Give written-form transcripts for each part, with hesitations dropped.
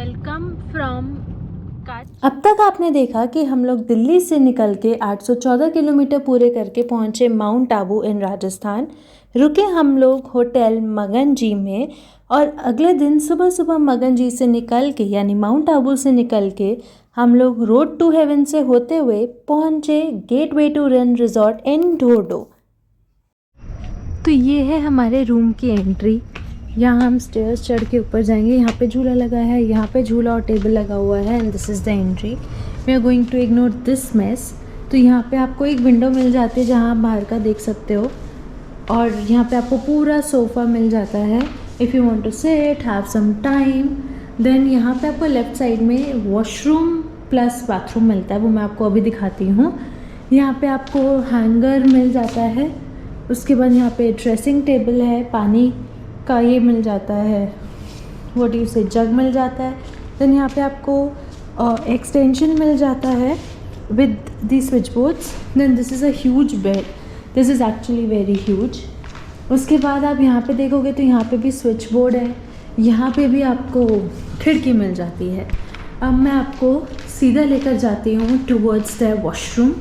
Welcome from Kutch. अब तक आपने देखा कि हम लोग दिल्ली से निकल के 814 किलोमीटर पूरे करके पहुंचे माउंट आबू इन राजस्थान। रुके हम लोग होटल मगन जी में और अगले दिन सुबह सुबह मगन जी से निकल के यानी माउंट आबू से निकल के हम लोग रोड टू हेवन से होते हुए पहुंचे गेटवे टू रन रिजॉर्ट इन ढोडो। तो ये है हमारे रूम की एंट्री। यहाँ हम स्टेयर्स चढ़ के ऊपर जाएंगे। यहाँ पे झूला लगा है, यहाँ पे झूला और टेबल लगा हुआ है and this is the entry. We are going to ignore this mess. तो यहाँ पे आपको एक विंडो मिल जाती है जहाँ आप बाहर का देख सकते हो और यहाँ पे आपको पूरा सोफ़ा मिल जाता है। If you want to sit have some time then यहाँ पे आपको लेफ़्ट साइड में वॉशरूम प्लस बाथरूम मिलता है, वो मैं आपको अभी दिखाती हूँ। यहाँ पे आपको हैंगर मिल जाता है, उसके बाद यहाँ पे ड्रेसिंग टेबल है, पानी का ये मिल जाता है, वो डी से जग मिल जाता है। देन यहाँ पे आपको एक्सटेंशन मिल जाता है with the switch boards. Then this is a huge bed, this is actually very huge. उसके बाद आप यहाँ पे देखोगे तो यहाँ पे भी स्विच बोर्ड है, यहाँ पे भी आपको खिड़की मिल जाती है। अब मैं आपको सीधा लेकर जाती हूँ टुवर्ड्स द वॉशरूम।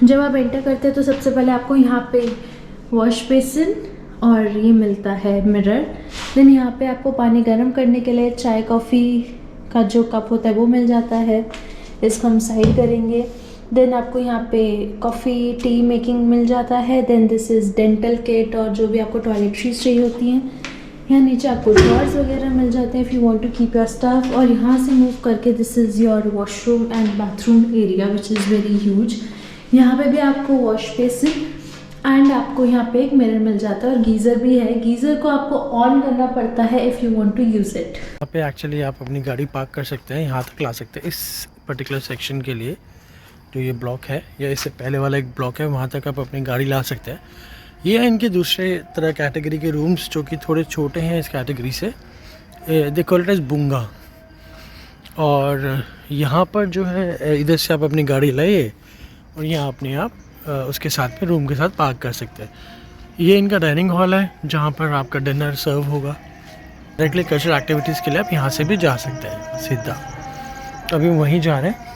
जब आप एंटर करते हैं तो सबसे पहले आपको यहाँ पे वॉश बेसिन और ये मिलता है मिरर। देन यहाँ पे आपको पानी गर्म करने के लिए चाय कॉफ़ी का जो कप होता है वो मिल जाता है, इसको हम साइड करेंगे। देन आपको यहाँ पे कॉफ़ी टी मेकिंग मिल जाता है। Then this is dental kit और जो भी आपको टॉयलेटरीज चाहिए होती हैं। यहाँ नीचे आपको ड्रॉर्स वगैरह मिल जाते हैं if you want to keep your stuff. और यहाँ से मूव करके this is your washroom and bathroom area which is very huge. यहाँ पे भी आपको वॉश बेसिन एंड आपको यहाँ पे एक मिरर मिल जाता है और गीज़र भी है। गीज़र को आपको ऑन करना पड़ता है if you want to use it. यहाँ पे एक्चुअली आप अपनी गाड़ी पार्क कर सकते हैं, यहाँ तक ला सकते हैं। इस पर्टिकुलर सेक्शन के लिए जो ये ब्लॉक है या इससे पहले वाला एक ब्लॉक है, वहाँ तक आप अपनी गाड़ी ला सकते हैं। ये है इनके दूसरे तरह कैटेगरी के रूम्स जो कि थोड़े छोटे हैं इस कैटेगरी से। दे कॉल इट एज बुंगा। और यहाँ पर जो है इधर से आप अपनी गाड़ी लाइए और यहाँ अपने आप उसके साथ में रूम के साथ पार्क कर सकते हैं। ये इनका डाइनिंग हॉल है जहाँ पर आपका डिनर सर्व होगा। डायरेक्टली कल्चरल एक्टिविटीज़ के लिए आप यहाँ से भी जा सकते हैं सीधा। तो अभी वहीं जा रहे हैं।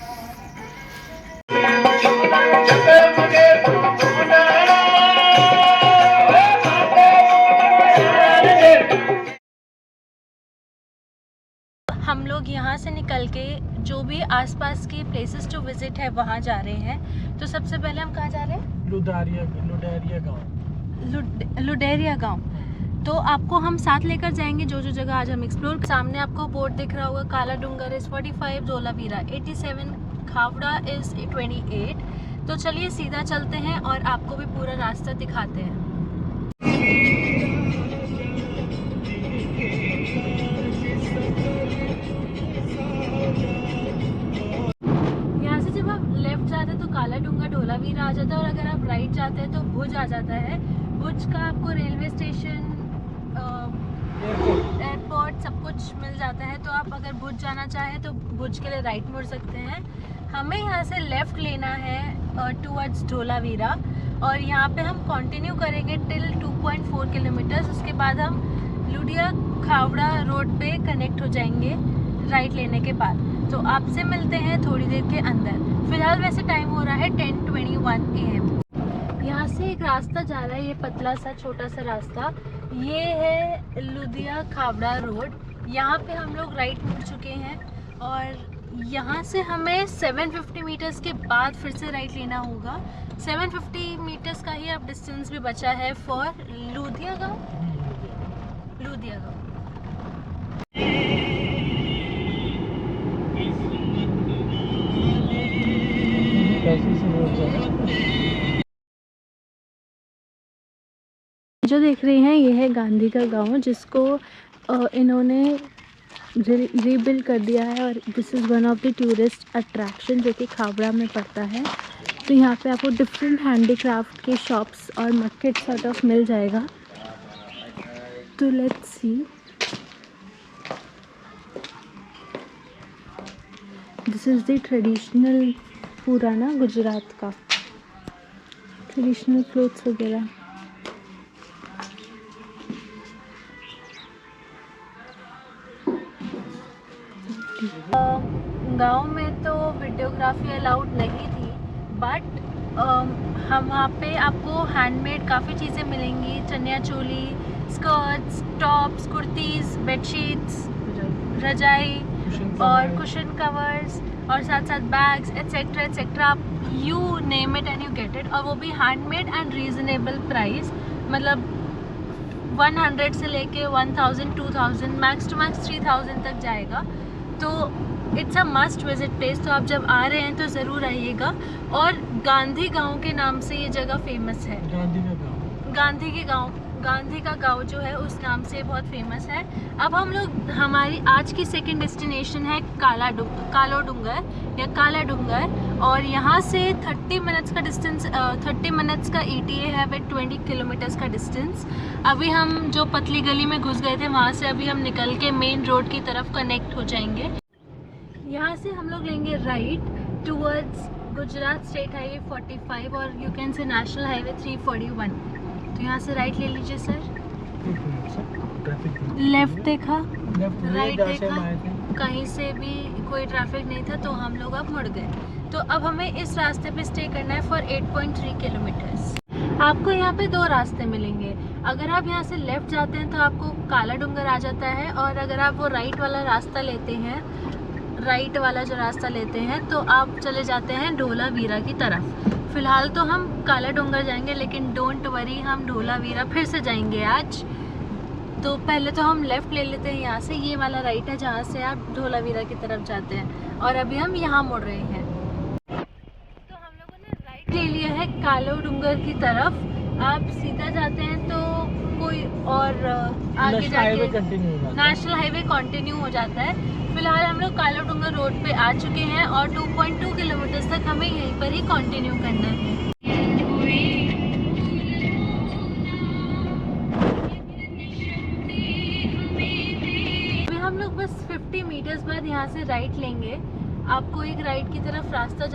हम लोग यहाँ से निकल के जो भी आसपास की प्लेसेस टू विजिट है वहाँ जा रहे हैं। तो सबसे पहले हम कहाँ जा रहे हैं? लुडेरिया गांव। तो आपको हम साथ लेकर जाएंगे जो जो जगह आज हम एक्सप्लोर। सामने आपको बोर्ड दिख रहा होगा, काला डूंगर इज़ 45, धोलावीरा 87, खावड़ा इज़ 28। तो चलिए सीधा चलते हैं और आपको भी पूरा रास्ता दिखाते हैं। यहाँ से जब आप लेफ्ट जाते हैं तो काला डूंगर धोलावीरा आ जाता है और अगर आप राइट जाते हैं तो भुज आ जाता है। भुज का आपको रेलवे स्टेशन, एयरपोर्ट सब कुछ मिल जाता है। तो आप अगर भुज जाना चाहें तो भुज के लिए राइट मुड़ सकते हैं। हमें यहाँ से लेफ़्ट लेना है टूवर्ड्स धोलावीरा और यहाँ पे हम कंटिन्यू करेंगे टिल 2.4 किलोमीटर्स। उसके बाद हम लुडिया खावड़ा रोड पे कनेक्ट हो जाएंगे राइट लेने के बाद। तो आपसे मिलते हैं थोड़ी देर के अंदर। फिलहाल वैसे टाइम हो रहा है 10:21 AM। यहाँ से एक रास्ता जा रहा है, ये पतला सा छोटा सा रास्ता, ये है लुधिया खावड़ा रोड। यहाँ पे हम लोग राइट मुड़ चुके हैं और यहाँ से हमें 750 मीटर्स के बाद फिर से राइट लेना होगा। 750 मीटर्स का ही अब डिस्टेंस भी बचा है फॉर लुधिया गाँव। जो देख रहे हैं ये है गांधी का गांव, जिसको इन्होंने रीबिल्ड कर दिया है और this is one of the tourist attraction जो कि खावड़ा में पड़ता है। तो यहाँ पे आपको डिफरेंट हैंडीक्राफ्ट के शॉप्स और मार्केट सॉर्ट ऑफ मिल जाएगा। तो let's see, this is the traditional पुराना गुजरात का ट्रेडिशनल क्लोथ्स वगैरह। की? गांव में तो वीडियोग्राफी अलाउड नहीं थी, बट हम वहाँ पे आपको हैंडमेड काफ़ी चीज़ें मिलेंगी। Chaniya choli, skirts, tops, kurtis, bedsheets, रजाई और कुशन कवर्स और साथ साथ बैग्स एट्सेट्रा एट्सेट्रा, आप you name it and you get it. और वो भी हैंडमेड एंड रीज़नेबल प्राइस, मतलब 100 से लेके 1000, 2000, मैक्स टू मैक्स 3000 तक जाएगा। तो it's a must visit place. तो आप जब आ रहे हैं तो ज़रूर आइएगा। और गांधी गांव के नाम से ये जगह फेमस है। गांधी का गांव जो है उस नाम से बहुत फेमस है। अब हम लोग, हमारी आज की सेकंड डेस्टिनेशन है कालो डूंगर या काला डूंगर। और यहाँ से 30 मिनट्स का डिस्टेंस, 30 मिनट्स का ETA है विद 20 किलोमीटर्स का डिस्टेंस। अभी हम जो पतली गली में घुस गए थे वहाँ से अभी हम निकल के मेन रोड की तरफ कनेक्ट हो जाएंगे। यहाँ से हम लोग लेंगे right towards Gujarat state highway 45 और you can say national highway 341। तो यहाँ से राइट ले लीजिए सर। लेफ्ट देखा, राइट देखा, कहीं से भी कोई ट्रैफिक नहीं था, तो हम लोग अब मुड़ गए। तो अब हमें इस रास्ते पे स्टे करना है फॉर 8.3 किलोमीटर्स। आपको यहाँ पे 2 रास्ते मिलेंगे। अगर आप यहाँ से लेफ्ट जाते हैं तो आपको काला डूंगर आ जाता है, और अगर आप वो राइट वाला रास्ता लेते हैं, राइट वाला जो रास्ता लेते हैं, तो आप चले जाते हैं ढोलावीरा की तरफ। फ़िलहाल तो हम काला डूंगर जाएंगे, लेकिन डोंट वरी, हम ढोलावीरा फिर से जाएंगे आज। तो पहले तो हम लेफ़्ट ले लेते हैं यहाँ से, ये वाला राइट है जहाँ से आप ढोलावीरा की तरफ जाते हैं, और अभी हम यहाँ मुड़ रहे हैं। तो हम लोगों ने राइट ले लिया है कालो डूंगर की तरफ। आप सीधा जाते हैं तो कोई और आगे जाके नेशनल हाईवे कंटिन्यू हो जाता है। फिलहाल हम लोग काला डूंगर रोड पे आ चुके हैं और 2.2 किलोमीटर तक हमें यहीं पर ही कंटिन्यू करना है। अभी हम लोग बस 50 मीटर्स बाद यहाँ से राइट लेंगे। आपको एक राइट की तरफ रास्ता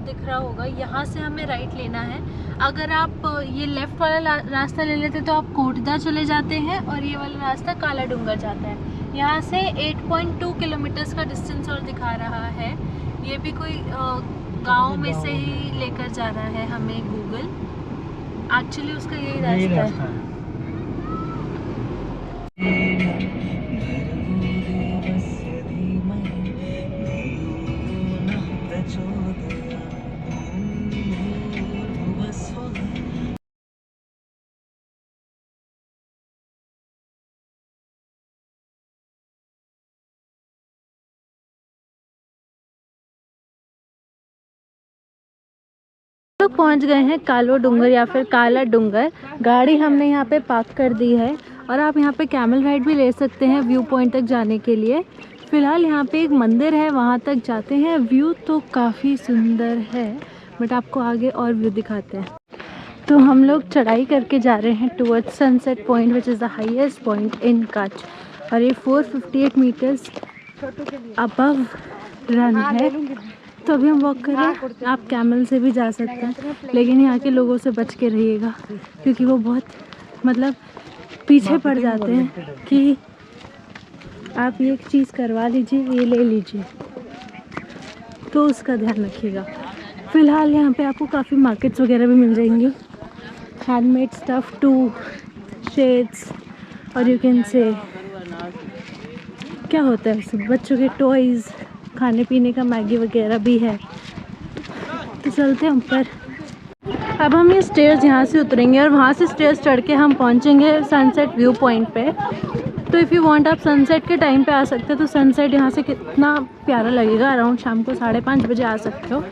दिख रहा होगा, यहाँ से हमें राइट लेना है। अगर आप ये लेफ़्ट वाला रास्ता ले लेते तो आप कोटदा चले जाते हैं, और ये वाला रास्ता काला डूंगर जाता है। यहाँ से 8.2 किलोमीटर्स का डिस्टेंस और दिखा रहा है। ये भी कोई गांव में से ही लेकर जा रहा है हमें गूगल। एक्चुअली उसका यही रास्ता है। लोग पहुंच गए हैं कालो डूंगर या फिर काला डूंगर। गाड़ी हमने यहाँ पे पार्क कर दी है, और आप यहाँ पे कैमल राइड भी ले सकते हैं व्यू पॉइंट तक जाने के लिए। फ़िलहाल यहाँ पे एक मंदिर है, वहाँ तक जाते हैं। व्यू तो काफ़ी सुंदर है, बट आपको आगे और व्यू दिखाते हैं। तो हम लोग चढ़ाई करके जा रहे हैं towards sunset point which is the highest point in Kutch, और ये 458 मीटर्स अबव रन है। तो अभी हम वॉक कर रहे हैं। आप कैमल से भी जा सकते हैं, लेकिन यहाँ के लोगों से बच के रहिएगा, क्योंकि वो बहुत मतलब पीछे पड़ जाते हैं कि आप ये एक चीज़ करवा लीजिए, ये ले लीजिए, तो उसका ध्यान रखिएगा। फ़िलहाल यहाँ पे आपको काफ़ी मार्केट्स वगैरह भी मिल जाएंगी, हैंडमेड स्टफ़ टू शेड्स, और यू कैन से क्या होता है सब बच्चों के टॉयज़, खाने पीने का मैगी वगैरह भी है। तो चलते हैं ऊपर। अब हम ये स्टेयर्स यहाँ से उतरेंगे, और वहाँ से स्टेयर्स चढ़ के हम पहुँचेंगे सनसेट व्यू पॉइंट पे। तो इफ़ यू वांट आप सनसेट के टाइम पे आ सकते हैं। तो सनसेट यहाँ से कितना प्यारा लगेगा, अराउंड शाम को 5:30 बजे आ सकते हो,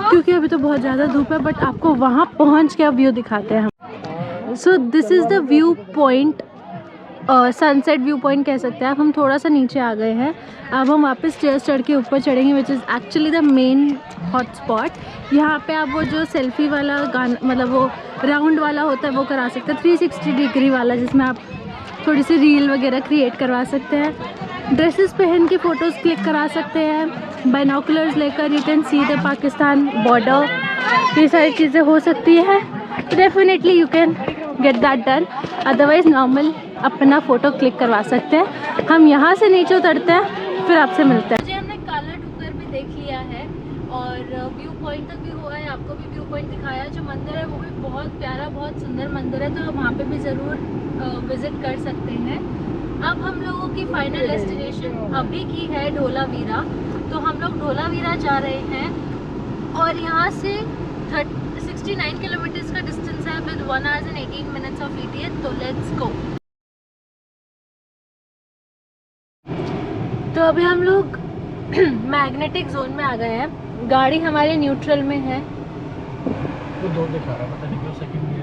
क्योंकि अभी तो बहुत ज़्यादा धूप है, बट आपको वहाँ पहुँच के व्यू दिखाते हैं हम। So this is the view point, sunset view point कह सकते हैं आप। हम थोड़ा सा नीचे आ गए हैं, अब हम वापस स्टेयर्स चढ़ के ऊपर चढ़ेंगे, which is actually the main hot spot. यहाँ पे आप वो जो सेल्फी वाला गाना, मतलब वो राउंड वाला होता है, वो करा सकते हैं, 360 डिग्री वाला, जिसमें आप थोड़ी सी रील वगैरह क्रिएट करवा सकते हैं। ड्रेसेस पहन के फ़ोटोज़ क्लिक करा सकते हैं। बाइनोकुलर्स लेकर you can see the Pakistan border, ये सारी चीज़ें हो सकती है। Definitely you can get that done. Otherwise normal अपना फ़ोटो क्लिक करवा सकते हैं। हम यहाँ से नीचे उतरते हैं, फिर आपसे मिलते हैं। हमने काला डूंगर भी देख लिया है और व्यू पॉइंट तक भी हुआ है, आपको भी व्यू पॉइंट दिखाया। जो मंदिर है वो भी बहुत प्यारा, बहुत सुंदर मंदिर है, तो आप वहाँ पे भी ज़रूर विज़िट कर सकते हैं। अब हम लोगों की फाइनल डेस्टिनेशन अभी की है धोलावीरा, तो हम लोग धोलावीरा जा रहे हैं और यहाँ से 69 किलोमीटर्स का डिस्टेंस है with 1 hours and 18 minutes of ETA, तो लेट्स गो। तो अभी हम लोग मैग्नेटिक जोन में आ गए हैं, गाड़ी हमारी न्यूट्रल में है। वो 2 दिखा रहा है, पता नहीं क्यों सेकंड में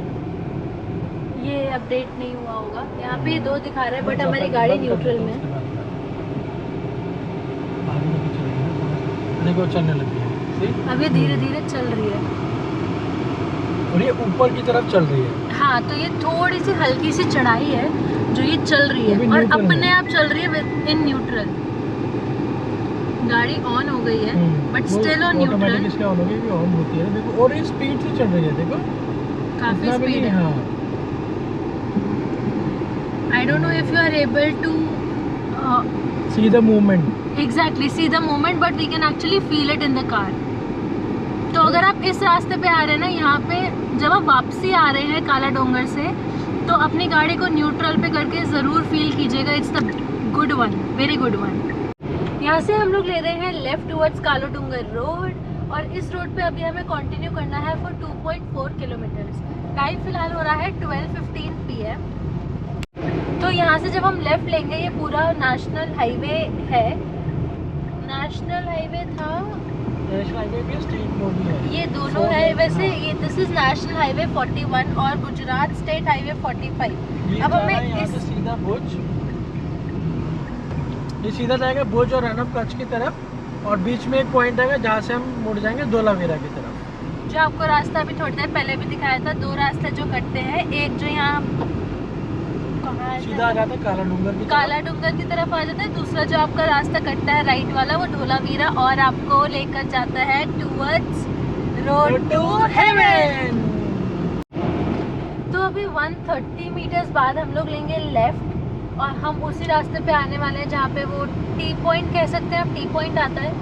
ये अपडेट नहीं हुआ होगा, यहाँ पे 2 दिखा रहा है बट हमारी गाड़ी न्यूट्रल में है। देखो चलने लगी है, अब ये धीरे धीरे चल रही है और ये ऊपर की तरफ चल रही है। हाँ, तो ये थोड़ी सी हल्की सी चढ़ाई है जो ये चल रही है और अपने आप चल रही है इन न्यूट्रल। गाड़ी ऑन हो गई है बट स्टिल ऑन न्यूट्रल। इसलिए ऑन हो गई, ऑन होती है देखो, और ये स्पीड से चल रही है, देखो काफी स्पीड है। हाँ। I don't know if you are able to see the movement, exactly see the movement, but we can actually feel it in the car. तो अगर आप इस रास्ते पे आ रहे हैं ना, यहाँ पे जब आप वापसी आ रहे हैं काला डोंगर से, तो अपनी गाड़ी को न्यूट्रल पे करके ज़रूर फील कीजिएगा। It's the good one, very good one. यहाँ से हम लोग ले रहे हैं लेफ्ट टुवर्ड्स काला डोंगर रोड और इस रोड पे अभी हमें कंटिन्यू करना है फॉर 2.4 किलोमीटर्स। टाइम फिलहाल हो रहा है 12:15 PM। तो यहाँ से जब हम लेफ्ट लेंगे, ये पूरा नेशनल हाईवे है, नेशनल हाईवे था, नेशनल हाईवे भी स्टेट रोड भी है, ये दोनों है। वैसे ये दिस इज नेशनल हाईवे 41 और गुजरात स्टेट हाईवे 45। अब हमें इस सीधा भुज, ये सीधा जाएगा भुज और रन ऑफ कच्छ की तरफ, और बीच में एक पॉइंट आएगा जहाँ से हम मुड़ जाएंगे धोलावीरा की तरफ। जो आपको रास्ता अभी थोड़ी देर पहले भी दिखाया था, 2 रास्ते जो कटते हैं, एक जो यहाँ सीधा आ जाता है काला डूंगर की तरफ आ जाता है, दूसरा जो आपका रास्ता कटता है राइट वाला, वो धोलावीरा और आपको लेकर जाता है टुवर्ड्स रोड टू हेवन। तो अभी 130 मीटर्स बाद हम लोग लेंगे लेफ्ट और हम उसी रास्ते पे आने वाले हैं जहाँ पे वो टी पॉइंट कह सकते हैं आप, टी पॉइंट आता है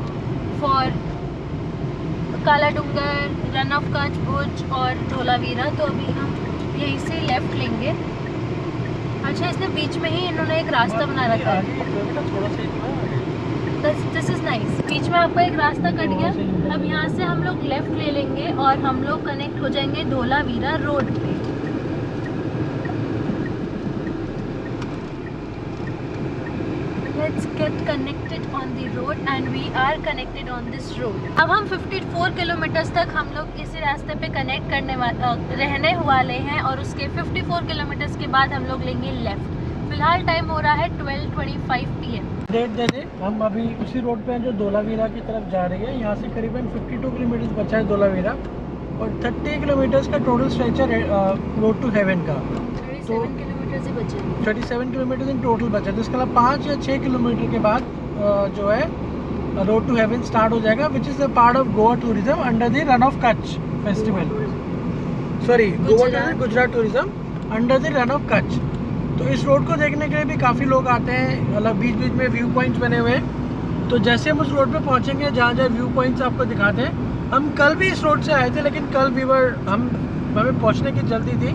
फॉर काला डूंगर, रन ऑफ कच्छ, भुज और धोलावीरा। तो अभी हम यहीं से लेफ्ट लेंगे। अच्छा, इसने बीच में ही इन्होंने एक रास्ता बना रखा है, दिस इज नाइस। बीच में आपका एक रास्ता कट गया। अब यहाँ से हम लोग लेफ्ट ले लेंगे और हम लोग कनेक्ट हो जाएंगे धोलावीरा रोड पे। Let's get connected on the road and we are connected on this road. अब हम 54 किलोमीटर्स तक हम लोग इसी रास्ते पे कनेक्ट रहने वाले हैं और उसके 54 किलोमीटर्स के बाद हम लोग लेंगे लेफ्ट। फिलहाल टाइम हो रहा है 12:25 PM। डेट दे दे, हम अभी उसी रोड पे हैं जो धोलावीरा की तरफ जा रही है। यहाँ से करीबन 52 किलोमीटर बचा है धोलावीरा और 30 किलोमीटर्स का टोटल स्ट्रेच है रोड टू हेवन का। 37 किलोमीटर ही बचे हैं। 37 किलोमीटर इन टोटल बचा है, तो इसके अलावा 5 या 6 किलोमीटर के बाद जो है रोड टू हेवन स्टार्ट हो जाएगा, which is a part of Goa tourism under the run of Kutch festival. Sorry, Goa Gujarat tourism under the run of Kutch. तो इस रोड को देखने के लिए भी काफ़ी लोग आते हैं, मतलब बीच बीच में व्यू पॉइंट्स बने हुए हैं। तो जैसे हम उस रोड पे पहुंचेंगे जहाँ जहाँ व्यू पॉइंट्स आपको दिखाते हैं, हम कल भी इस रोड से आए थे लेकिन कल हमें पहुंचने की जल्दी थी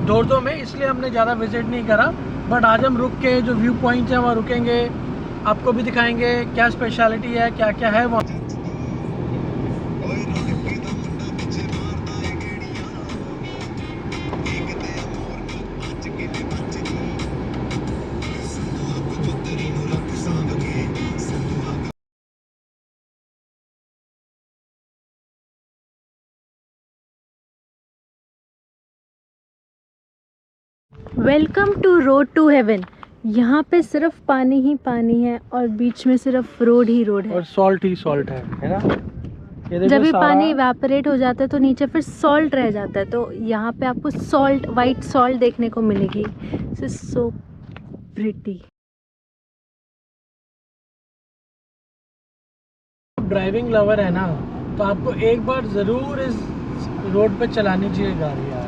दौड़ में, इसलिए हमने ज़्यादा विजिट नहीं करा। बट आज हम रुक के जो व्यू पॉइंट्स हैं वहाँ रुकेंगे, आपको भी दिखाएंगे क्या स्पेशलिटी है, क्या क्या है वहाँ। Welcome to road to heaven. यहाँ पे सिर्फ पानी ही पानी है और बीच में सिर्फ रोड ही रोड है और सॉल्ट ही सॉल्ट है ना। जब भी पानी इवेपोरेट हो जाता है तो नीचे फिर सॉल्ट रह जाता है, तो यहाँ पे आपको सॉल्ट, वाइट सॉल्ट देखने को मिलेगी। This is so pretty. Driving lover है ना, तो आपको एक बार ज़रूर इस रोड पे चलानी चाहिए गाड़ी यार।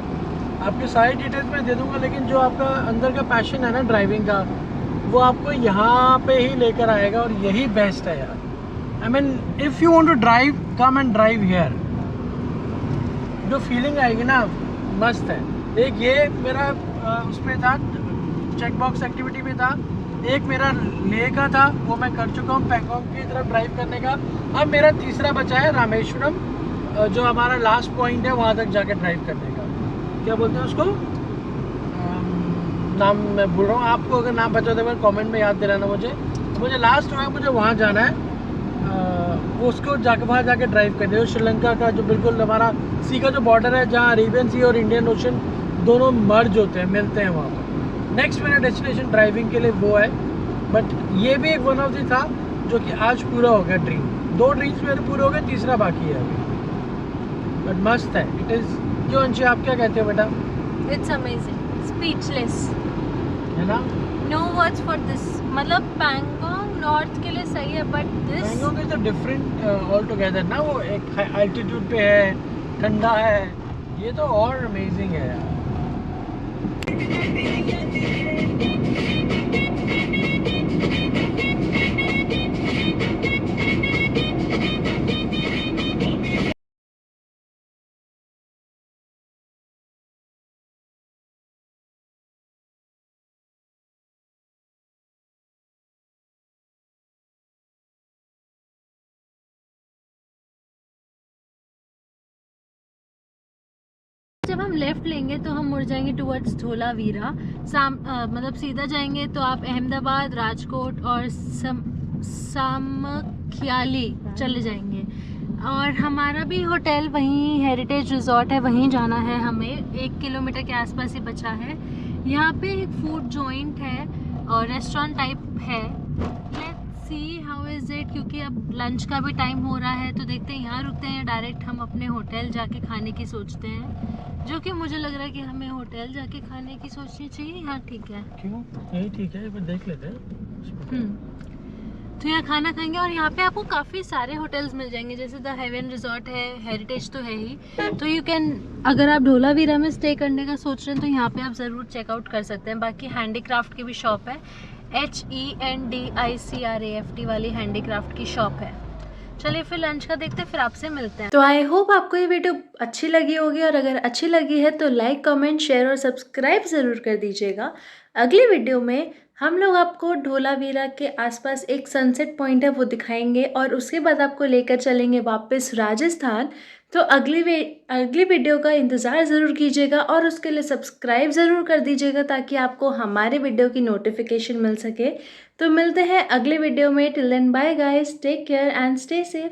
आपके सारी डिटेल्स मैं दे दूंगा, लेकिन जो आपका अंदर का पैशन है ना ड्राइविंग का, वो आपको यहाँ पे ही लेकर आएगा और यही बेस्ट है यार। I mean if you want to drive, come and drive here. जो फीलिंग आएगी ना, मस्त है। एक ये मेरा उसमें था, चेक बॉक्स एक्टिविटी में था। एक मेरा लेह का था, वो मैं कर चुका हूँ, पैंगोंग की तरफ ड्राइव करने का। अब मेरा तीसरा बचा है रामेश्वरम, जो हमारा लास्ट पॉइंट है, वहाँ तक जाके ड्राइव करने का। क्या बोलते हैं उसको, नाम मैं भूल रहा हूँ। आपको अगर नाम बचा तो मैं कमेंट में याद दिलाना मुझे लास्ट हुआ है, मुझे वहाँ जाना है। उसको जाके वहाँ जाके ड्राइव करनी है। श्रीलंका का जो बिल्कुल हमारा सी का जो बॉर्डर है, जहाँ अरेबियन सी और इंडियन ओशन दोनों मर्ज होते हैं, मिलते हैं वहाँ पर। नेक्स्ट मेरा डेस्टिनेशन ड्राइविंग के लिए वो है। बट ये भी एक वन ऑफ दी था जो कि आज पूरा हो गया ड्रीम। 2 ड्रीम्स मेरे पूरे हो गए, तीसरा बाकी है अभी। बट मस्त है, इट इज़। क्यों अंशी, आप क्या कहते हो बेटा? इट्स अमेजिंग, स्पीचलेस, है ना? No words for this. मतलब पैंगोंग नॉर्थ के लिए सही है, but this Pangong is different all together ना। वो एक एल्टीट्यूड पे है, ठंडा है, ये तो और अमेजिंग है यार। जब हम लेफ्ट लेंगे तो हम मुड़ जाएंगे टुवर्ड्स धोलावीरा। मतलब सीधा जाएंगे तो आप अहमदाबाद, राजकोट और सामखियाली चले जाएंगे। और हमारा भी होटल वहीं हेरिटेज रिजॉर्ट है, वहीं जाना है हमें। 1 किलोमीटर के आसपास ही बचा है। यहाँ पे एक फूड जॉइंट है और रेस्टोरेंट टाइप है। Let's see how is it, क्योंकि अब लंच का भी टाइम हो रहा है, तो देखते हैं यहाँ रुकते हैं, डायरेक्ट हम अपने होटल जाके खाने की सोचते हैं। जो कि मुझे लग रहा है कि हमें होटल जाके खाने की सोचनी चाहिए। हाँ ठीक है, क्यों? यही ठीक है, फिर देख लेते हैं। तो यहाँ खाना खाएंगे। और यहाँ पे आपको काफ़ी सारे होटल्स मिल जाएंगे, जैसे द हेवन रिजॉर्ट है, हेरिटेज तो है ही। तो यू कैन, अगर आप धोलावीरा में स्टे करने का सोच रहे हैं तो यहाँ पे आप ज़रूर चेकआउट कर सकते हैं। बाकी हैंडीक्राफ्ट की भी शॉप है, HENDICRAFT वाली हैंडीक्राफ्ट की शॉप है। चलिए फिर लंच का देखते हैं, फिर आपसे मिलते हैं। तो आई होप आपको ये वीडियो अच्छी लगी होगी, और अगर अच्छी लगी है तो लाइक, कमेंट, शेयर और सब्सक्राइब ज़रूर कर दीजिएगा। अगली वीडियो में हम लोग आपको धोलावीरा के आसपास एक सनसेट पॉइंट है वो दिखाएंगे, और उसके बाद आपको लेकर चलेंगे वापस राजस्थान। तो अगली वीडियो का इंतज़ार ज़रूर कीजिएगा, और उसके लिए सब्सक्राइब ज़रूर कर दीजिएगा ताकि आपको हमारे वीडियो की नोटिफिकेशन मिल सके। तो मिलते हैं अगले वीडियो में। Till then bye guys, take care and stay safe.